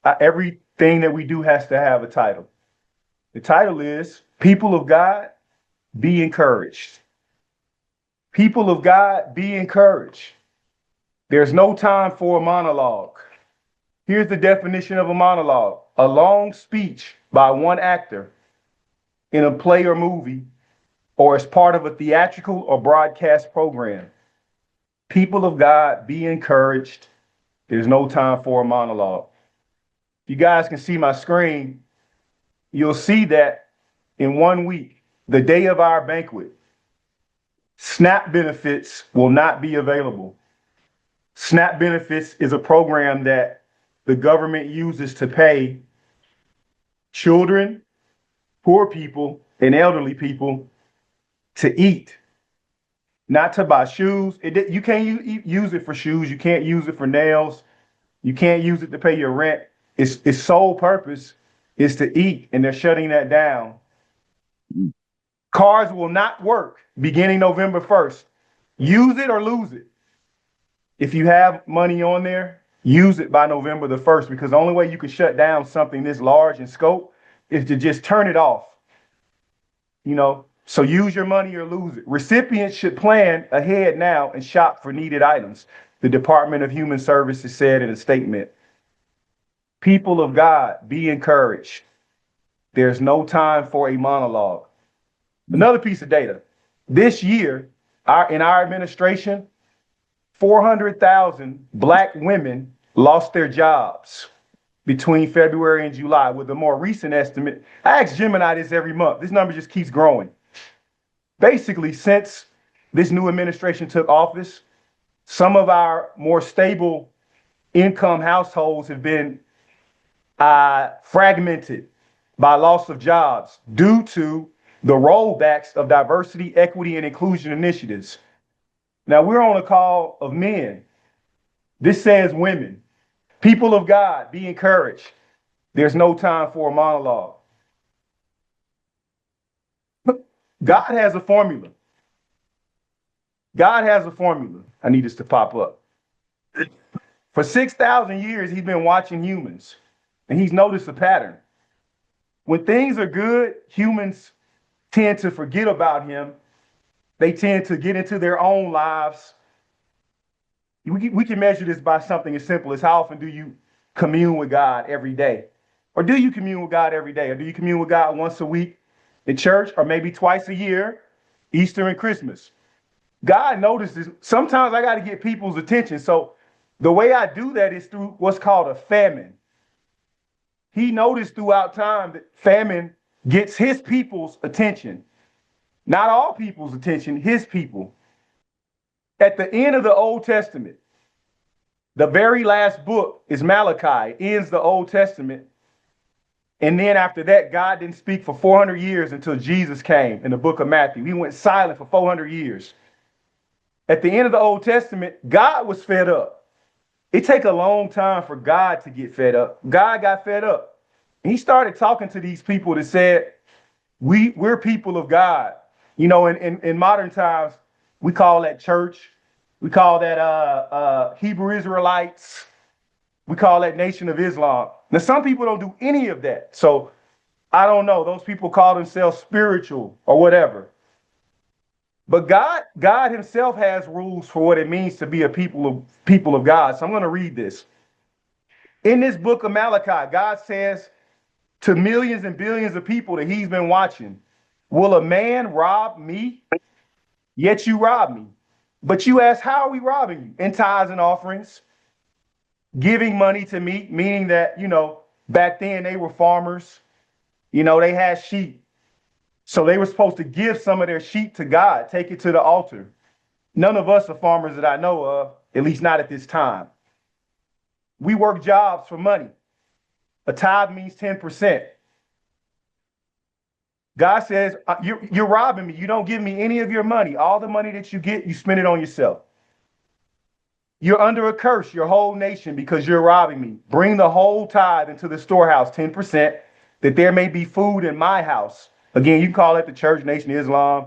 Everything that we do has to have a title. The title is People of God, Be Encouraged. People of God, be encouraged. There's no time for a monologue. Here's the definition of a monologue: a long speech by one actor in a play or movie or as part of a theatrical or broadcast program. People of God, be encouraged. There's no time for a monologue. If you guys can see my screen, you'll see that in 1 week, the day of our banquet, SNAP benefits will not be available. SNAP benefits is a program that the government uses to pay children, poor people, and elderly people to eat, not to buy shoes. You can't use it for shoes. You can't use it for nails. You can't use it to pay your rent. Its sole purpose is to eat, and they're shutting that down. Cards will not work beginning November 1st. Use it or lose it. If you have money on there, use it by November the 1st, because the only way you can shut down something this large in scope is to just turn it off. So use your money or lose it. Recipients should plan ahead now and shop for needed items, the Department of Human Services said in a statement. People of God, be encouraged. There's no time for a monologue. Another piece of data. This year, in our administration, 400,000 Black women lost their jobs between February and July, with a more recent estimate. I ask Gemini this every month. This number just keeps growing. Basically, since this new administration took office, some of our more stable income households have been fragmented by loss of jobs due to the rollbacks of diversity, equity, and inclusion initiatives. Now, we're on a call of men. This says women. People of God, be encouraged. There's no time for a monologue. God has a formula. God has a formula. I need this to pop up. For 6,000 years, he's been watching humans, and he's noticed a pattern. When things are good, humans tend to forget about him. They tend to get into their own lives. We can measure this by something as simple as how often do you commune with God every day? Or do you commune with God every day? Or do you commune with God once a week in church, or maybe twice a year, Easter and Christmas? God notices sometimes I got to get people's attention. So the way I do that is through what's called a famine. He noticed throughout time that famine gets his people's attention. Not all people's attention, his people. At the end of the Old Testament, the very last book is Malachi, ends the Old Testament. And then after that, God didn't speak for 400 years until Jesus came in the book of Matthew. He went silent for 400 years. At the end of the Old Testament, God was fed up. It takes a long time for God to get fed up. God got fed up. And he started talking to these people that said, we're people of God. In modern times, we call that church. We call that Hebrew Israelites. We call that Nation of Islam. Now, some people don't do any of that. So I don't know. Those people call themselves spiritual or whatever. But God himself has rules for what it means to be a people of God. So I'm going to read this. In this book of Malachi, God says to millions and billions of people that he's been watching, will a man rob me? Yet you rob me. But you ask, how are we robbing you? In tithes and offerings, giving money to me, meaning that, back then they were farmers. They had sheep. So they were supposed to give some of their sheep to God, take it to the altar. None of us are farmers that I know of, at least not at this time. We work jobs for money. A tithe means 10%. God says, you're robbing me. You don't give me any of your money. All the money that you get, you spend it on yourself. You're under a curse, your whole nation, because you're robbing me. Bring the whole tithe into the storehouse, 10%, that there may be food in my house. Again, you can call it the church, Nation of Islam,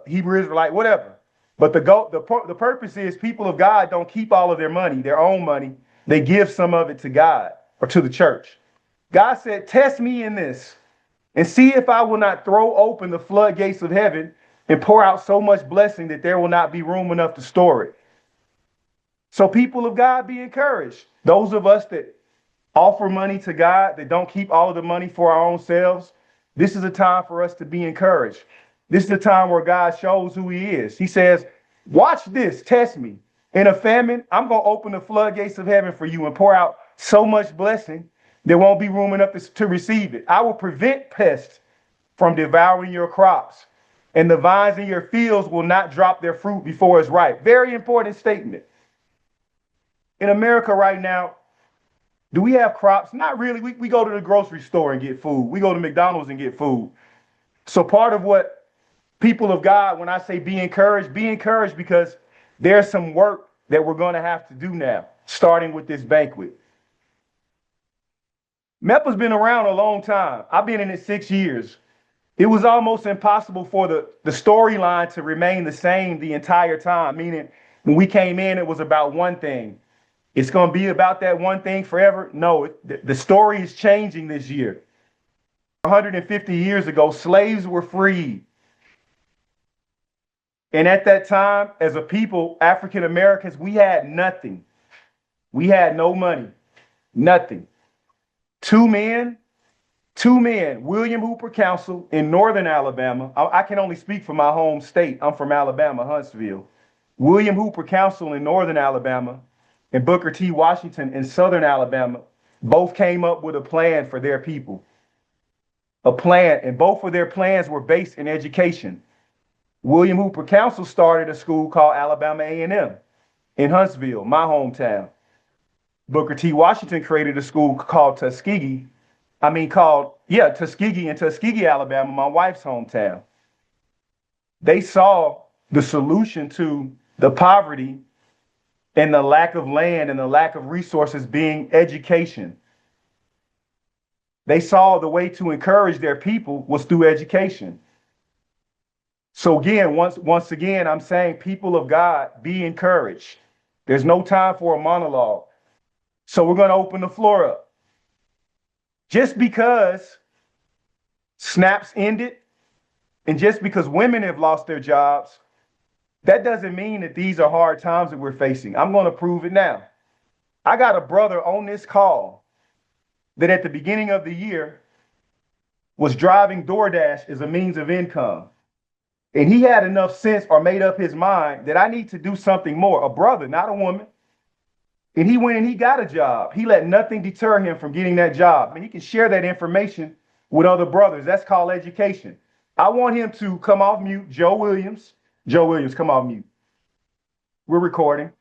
Hebrew Israelite, whatever. But the purpose is people of God don't keep all of their money, their own money. they give some of it to God or to the church. God said, test me in this and see if I will not throw open the floodgates of heaven and pour out so much blessing that there will not be room enough to store it. So, people of God, be encouraged. Those of us that offer money to God, that don't keep all of the money for our own selves, this is a time for us to be encouraged. This is a time where God shows who he is. He says, watch this, test me. In a famine, I'm going to open the floodgates of heaven for you and pour out so much blessing there won't be room enough to receive it. I will prevent pests from devouring your crops, and the vines in your fields will not drop their fruit before it's ripe. Very important statement. In America right now, do we have crops? Not really. We go to the grocery store and get food. We go to McDonald's and get food. So part of what people of God, when I say be encouraged because there's some work that we're going to have to do now, starting with this banquet. MEPA's been around a long time. I've been in it 6 years. It was almost impossible for the storyline to remain the same the entire time, meaning when we came in, it was about one thing. It's going to be about that one thing forever. No, the story is changing this year. 150 years ago, slaves were freed. And at that time, as a people, African Americans, we had nothing. We had no money, nothing. Two men, William Hooper Council in northern Alabama. I can only speak for my home state. I'm from Alabama, Huntsville. William Hooper Council in northern Alabama and Booker T. Washington in southern Alabama both came up with a plan for their people. A plan, and both of their plans were based in education. William Hooper Council started a school called Alabama A&M in Huntsville, my hometown. Booker T. Washington created a school called Tuskegee in Tuskegee, Alabama, my wife's hometown. They saw the solution to the poverty and the lack of land and the lack of resources being education. They saw the way to encourage their people was through education. So again, once again, I'm saying, people of God, be encouraged. There's no time for a monologue. So we're going to open the floor up. Just because snaps ended and just because women have lost their jobs, that doesn't mean that these are hard times that we're facing. I'm going to prove it now. I got a brother on this call that at the beginning of the year was driving DoorDash as a means of income. And he had enough sense or made up his mind that I need to do something more. A brother, not a woman. And he went and he got a job. He let nothing deter him from getting that job. And he can share that information with other brothers. That's called education. I want him to come off mute. Joe Williams, come off mute. We're recording.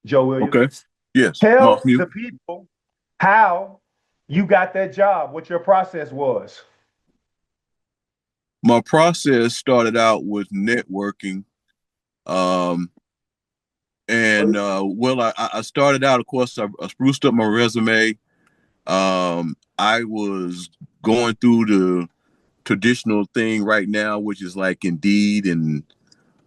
Joe Williams. Okay. Yes. Tell the people how you got that job, what your process was. My process started out with networking. I started out, of course, I spruced up my resume. I was going through the traditional thing right now, which is like Indeed and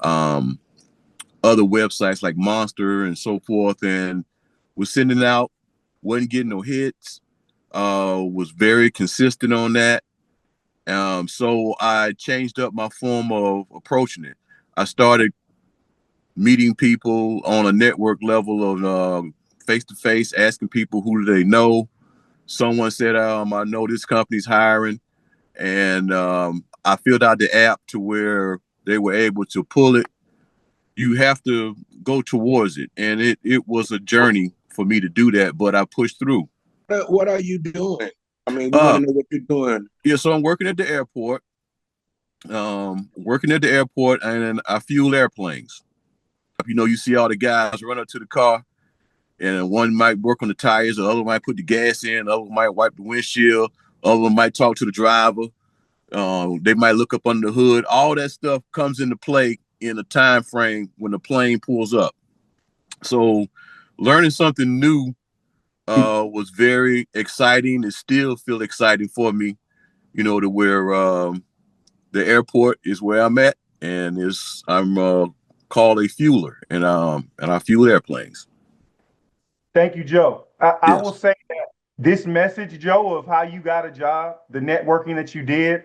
other websites like Monster and so forth, and was sending out, wasn't getting no hits, was very consistent on that. So I changed up my form of approaching it. I started meeting people on a network level of face-to-face, asking people who do they know. Someone said, I know this company's hiring. And I filled out the app to where they were able to pull it. You have to go towards it. And it was a journey for me to do that, but I pushed through. What are you doing? I mean, we want to know what you're doing. Yeah, so I'm working at the airport. And I fuel airplanes. You know, you see all the guys run up to the car, and one might work on the tires, the other might put the gas in, the other might wipe the windshield, other one might talk to the driver. They might look up under the hood. All that stuff comes into play in a time frame when the plane pulls up. So learning something new was very exciting. It still feels exciting for me, you know, to where the airport is where I'm at, and I'm called a fueler, and I fuel airplanes. Thank you, Joe. I will Yes. say that this message, Joe, of how you got a job, the networking that you did,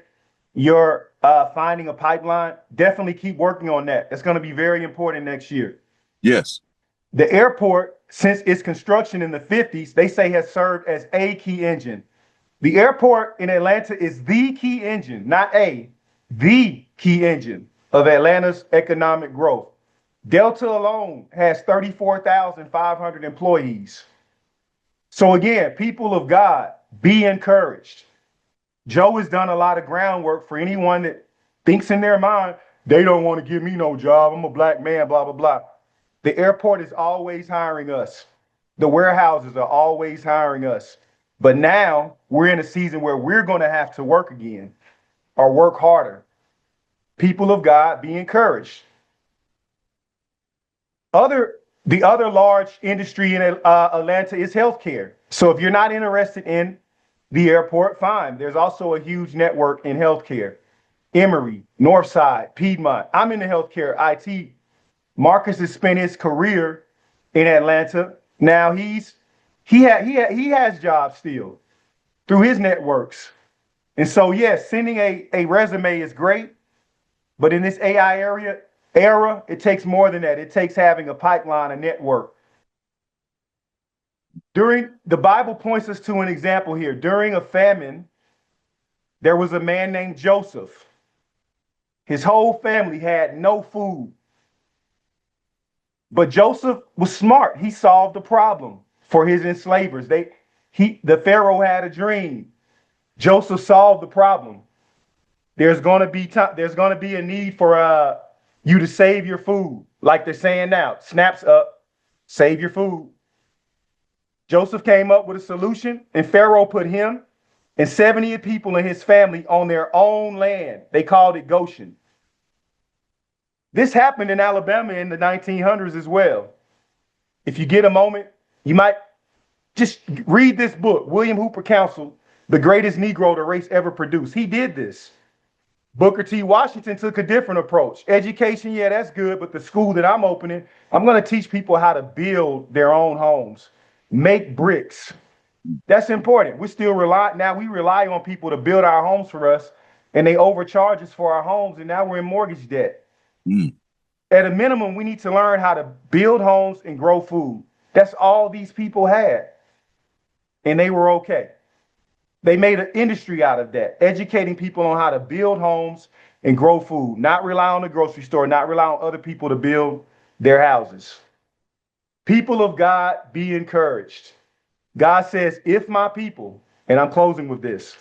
your finding a pipeline, definitely keep working on that. It's going to be very important next year. Yes. The airport, since its construction in the 50s, they say has served as a key engine. The airport in Atlanta is the key engine, not the key engine of Atlanta's economic growth. Delta alone has 34,500 employees. So again, people of God, be encouraged. Joe has done a lot of groundwork for anyone that thinks in their mind, they don't want to give me no job. I'm a black man, blah, blah, blah. The airport is always hiring us. The warehouses are always hiring us. But now we're in a season where we're going to have to work again or work harder. People of God, be encouraged. The other large industry in Atlanta is healthcare. So if you're not interested in the airport, fine. There's also a huge network in healthcare. Emory, Northside, Piedmont. I'm in the healthcare IT. Marcus has spent his career in Atlanta. Now he has jobs still through his networks. And so yes, sending a resume is great, but in this AI era, it takes more than that. It takes having a pipeline, a network. During the Bible points us to an example here. During a famine, there was a man named Joseph. His whole family had no food. But Joseph was smart. He solved the problem for his enslavers. The Pharaoh had a dream. Joseph solved the problem. There's going to be there's going to be a need for you to save your food, like they're saying now. Snaps up, save your food. Joseph came up with a solution, and Pharaoh put him and 70 people in his family on their own land. They called it Goshen. This happened in Alabama in the 1900s as well. If you get a moment, you might just read this book, William Hooper Council, the greatest Negro the race ever produced. He did this. Booker T. Washington took a different approach. Education, yeah, that's good, but the school that I'm opening, I'm going to teach people how to build their own homes, make bricks. That's important. We rely on people to build our homes for us, and they overcharge us for our homes, and now we're in mortgage debt. Mm. At a minimum, we need to learn how to build homes and grow food. That's all these people had, and they were okay. They made an industry out of that, educating people on how to build homes and grow food, not rely on the grocery store, not rely on other people to build their houses. People of God, be encouraged. God says, if my people, and I'm closing with this.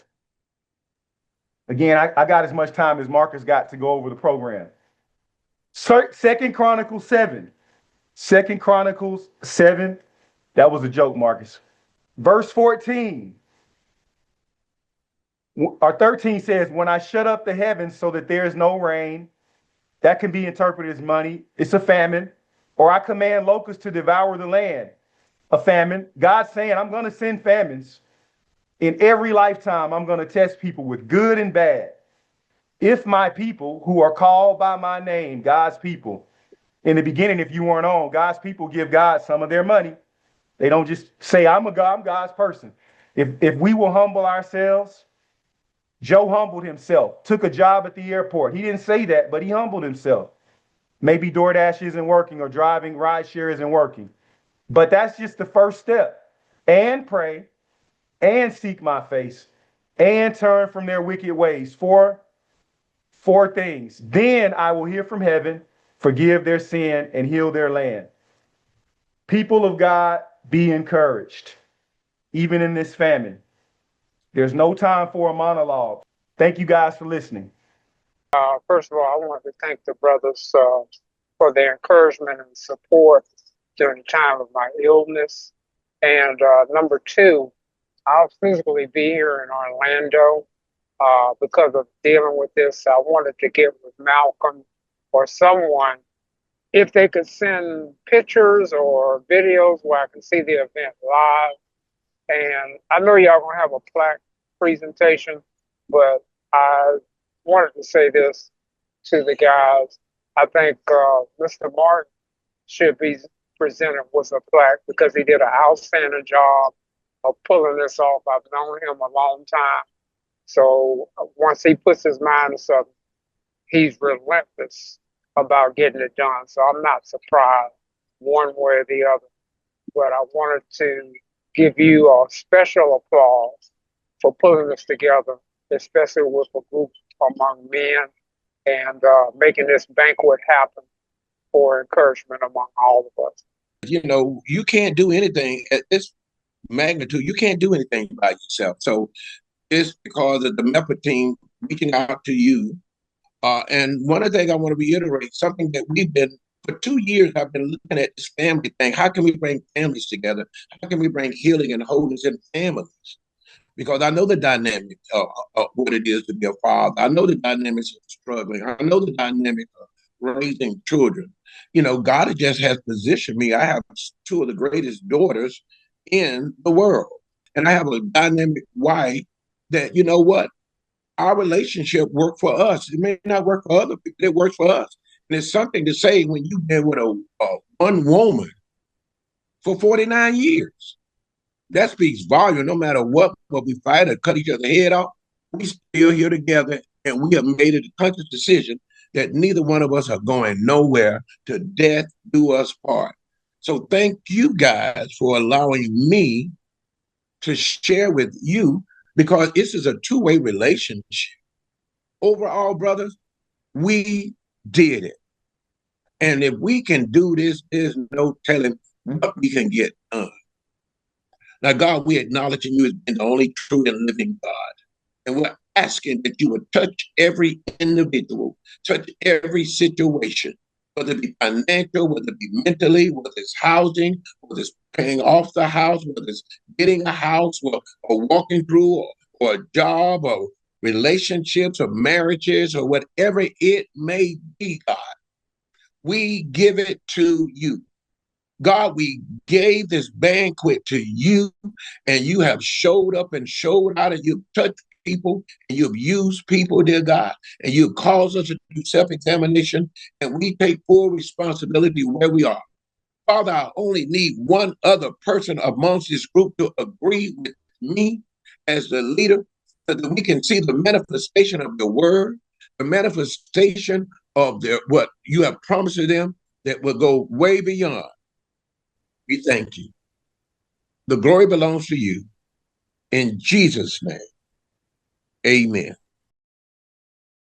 Again, I got as much time as Marcus got to go over the program. Second Chronicles 7. Second Chronicles 7. That was a joke, Marcus. Verse 14. Or 13 says, when I shut up the heavens so that there is no rain, that can be interpreted as money. It's a famine. Or I command locusts to devour the land, a famine. God's saying, I'm going to send famines. In every lifetime, I'm going to test people with good and bad. If my people who are called by my name, God's people, in the beginning, if you weren't on, God's people give God some of their money. They don't just say, I'm God's person. If we will humble ourselves, Joe humbled himself, took a job at the airport. He didn't say that, but he humbled himself. Maybe DoorDash isn't working or driving rideshare isn't working. But that's just the first step. And pray and seek my face and turn from their wicked ways. Four things. Then I will hear from heaven, forgive their sin, and heal their land. People of God, be encouraged. Even in this famine, there's no time for a monologue. Thank you guys for listening. First of all, I want to thank the brothers for their encouragement and support during the time of my illness. And number two, I'll physically be here in Orlando because of dealing with this. I wanted to get with Malcolm or someone if they could send pictures or videos where I can see the event live. And I know y'all gonna have a plaque presentation, but I wanted to say this to the guys. I think Mr. Martin should be presented with a plaque because he did an outstanding job of pulling this off. I've known him a long time. So once he puts his mind to something, he's relentless about getting it done. So I'm not surprised one way or the other. But I wanted to give you a special applause for pulling this together, especially with a group among men and making this banquet happen for encouragement among all of us. You know, you can't do anything at this magnitude. You can't do anything by yourself. So it's because of the MEPA team reaching out to you. And one of the things I want to reiterate, something that we've been, for 2 years, I've been looking at this family thing. How can we bring families together? How can we bring healing and wholeness in families? Because I know the dynamic of what it is to be a father. I know the dynamics of struggling. I know the dynamic of raising children. You know, God just has positioned me. I have two of the greatest daughters in the world. And I have a dynamic wife that, you know what? Our relationship worked for us. It may not work for other people. It works for us. And it's something to say when you've been with a one woman for 49 years. That speaks volume. No matter what we fight or cut each other's head off, we still here together, and we have made a conscious decision that neither one of us are going nowhere to death do us part. So thank you guys for allowing me to share with you, because this is a two-way relationship. Overall, brothers, we did it. And if we can do this, there's no telling what we can get done. Now, God, we acknowledge you as being the only true and living God. And we're asking that you would touch every individual, touch every situation, whether it be financial, whether it be mentally, whether it's housing, whether it's paying off the house, whether it's getting a house or walking through or a job or relationships or marriages or whatever it may be, God. We give it to you. God, we gave this banquet to you, and you have showed up and showed out, and you've touched people, and you've used people, dear God, and you've caused us to do self-examination, and we take full responsibility where we are. Father, I only need one other person amongst this group to agree with me as the leader, so that we can see the manifestation of the word, the manifestation of what you have promised to them that will go way beyond. We thank you. The glory belongs to you. In Jesus' name, amen.